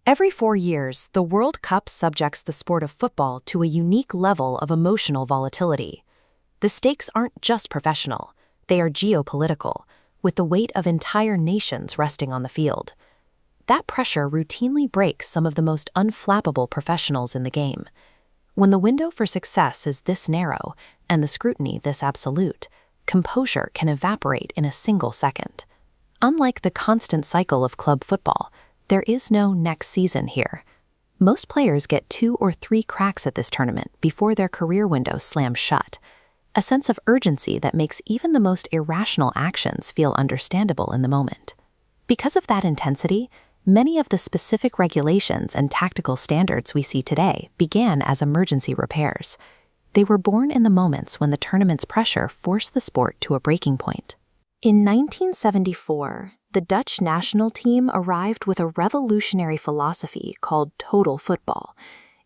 Every 4 years, the World Cup subjects the sport of football to a unique level of emotional volatility. The stakes aren't just professional, they are geopolitical, with the weight of entire nations resting on the field. That pressure routinely breaks some of the most unflappable professionals in the game. When the window for success is this narrow and the scrutiny this absolute, composure can evaporate in a single second. Unlike the constant cycle of club football, there is no next season here. Most players get 2 or 3 cracks at this tournament before their career window slams shut, a sense of urgency that makes even the most irrational actions feel understandable in the moment. Because of that intensity, many of the specific regulations and tactical standards we see today began as emergency repairs. They were born in the moments when the tournament's pressure forced the sport to a breaking point. In 1974, the Dutch national team arrived with a revolutionary philosophy called total football.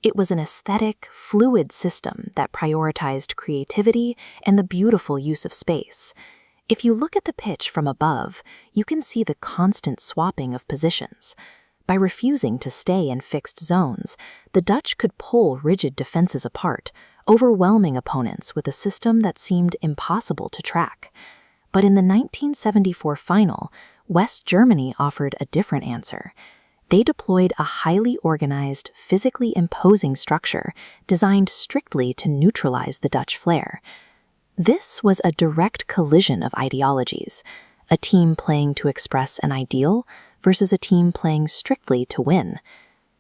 It was an aesthetic, fluid system that prioritized creativity and the beautiful use of space. If you look at the pitch from above, you can see the constant swapping of positions. By refusing to stay in fixed zones, the Dutch could pull rigid defenses apart, overwhelming opponents with a system that seemed impossible to track. But in the 1974 final, West Germany offered a different answer. They deployed a highly organized, physically imposing structure designed strictly to neutralize the Dutch flair. This was a direct collision of ideologies, a team playing to express an ideal versus a team playing strictly to win.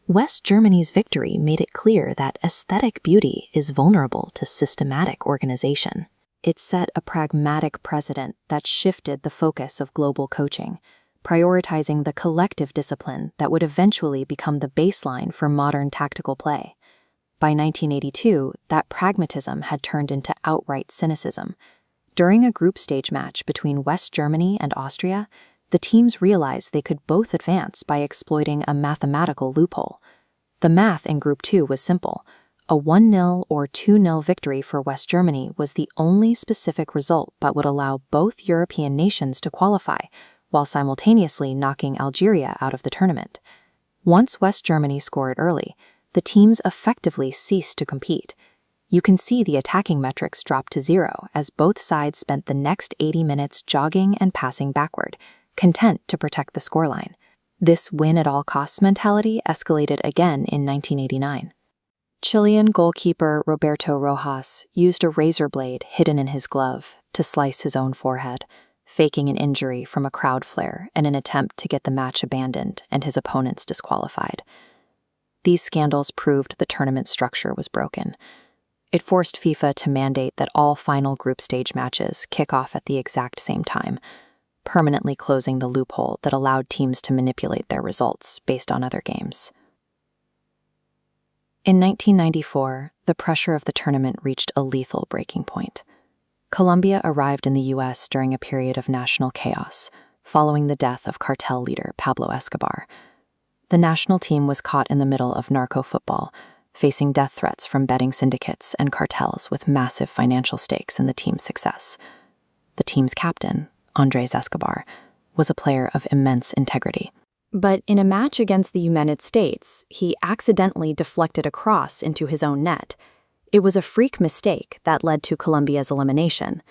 West Germany's victory made it clear that aesthetic beauty is vulnerable to systematic organization. It set a pragmatic precedent that shifted the focus of global coaching, prioritizing the collective discipline that would eventually become the baseline for modern tactical play. By 1982, that pragmatism had turned into outright cynicism. During a group stage match between West Germany and Austria, the teams realized they could both advance by exploiting a mathematical loophole. The math in Group 2 was simple. A 1-0 or 2-0 victory for West Germany was the only specific result that would allow both European nations to qualify, while simultaneously knocking Algeria out of the tournament. Once West Germany scored early, the teams effectively ceased to compete. You can see the attacking metrics drop to 0 as both sides spent the next 80 minutes jogging and passing backward, content to protect the scoreline. This win-at-all-costs mentality escalated again in 1989. Chilean goalkeeper Roberto Rojas used a razor blade hidden in his glove to slice his own forehead, faking an injury from a crowd flare in an attempt to get the match abandoned and his opponents disqualified. These scandals proved the tournament structure was broken. It forced FIFA to mandate that all final group stage matches kick off at the exact same time, permanently closing the loophole that allowed teams to manipulate their results based on other games. In 1994, the pressure of the tournament reached a lethal breaking point. Colombia arrived in the U.S. during a period of national chaos, following the death of cartel leader Pablo Escobar. The national team was caught in the middle of narco-football, facing death threats from betting syndicates and cartels with massive financial stakes in the team's success. The team's captain, Andres Escobar, was a player of immense integrity. But in a match against the United States, he accidentally deflected a cross into his own net. It was a freak mistake that led to Colombia's elimination.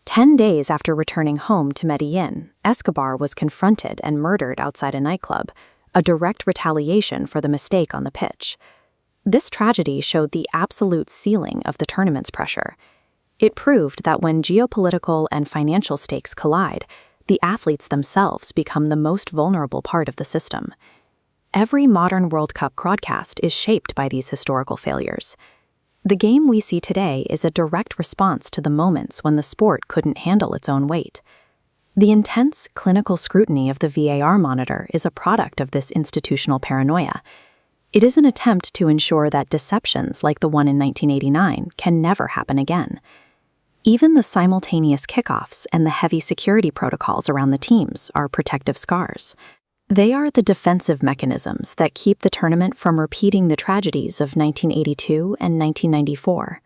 10 days after returning home to Medellin, Escobar was confronted and murdered outside a nightclub, a direct retaliation for the mistake on the pitch. This tragedy showed the absolute ceiling of the tournament's pressure. It proved that when geopolitical and financial stakes collide, the athletes themselves become the most vulnerable part of the system. Every modern World Cup broadcast is shaped by these historical failures. The game we see today is a direct response to the moments when the sport couldn't handle its own weight. The intense clinical scrutiny of the VAR monitor is a product of this institutional paranoia. It is an attempt to ensure that deceptions like the one in 1989 can never happen again. Even the simultaneous kickoffs and the heavy security protocols around the teams are protective scars. They are the defensive mechanisms that keep the tournament from repeating the tragedies of 1982 and 1994.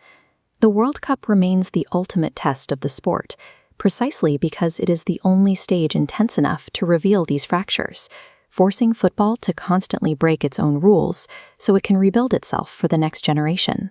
The World Cup remains the ultimate test of the sport, precisely because it is the only stage intense enough to reveal these fractures, forcing football to constantly break its own rules so it can rebuild itself for the next generation.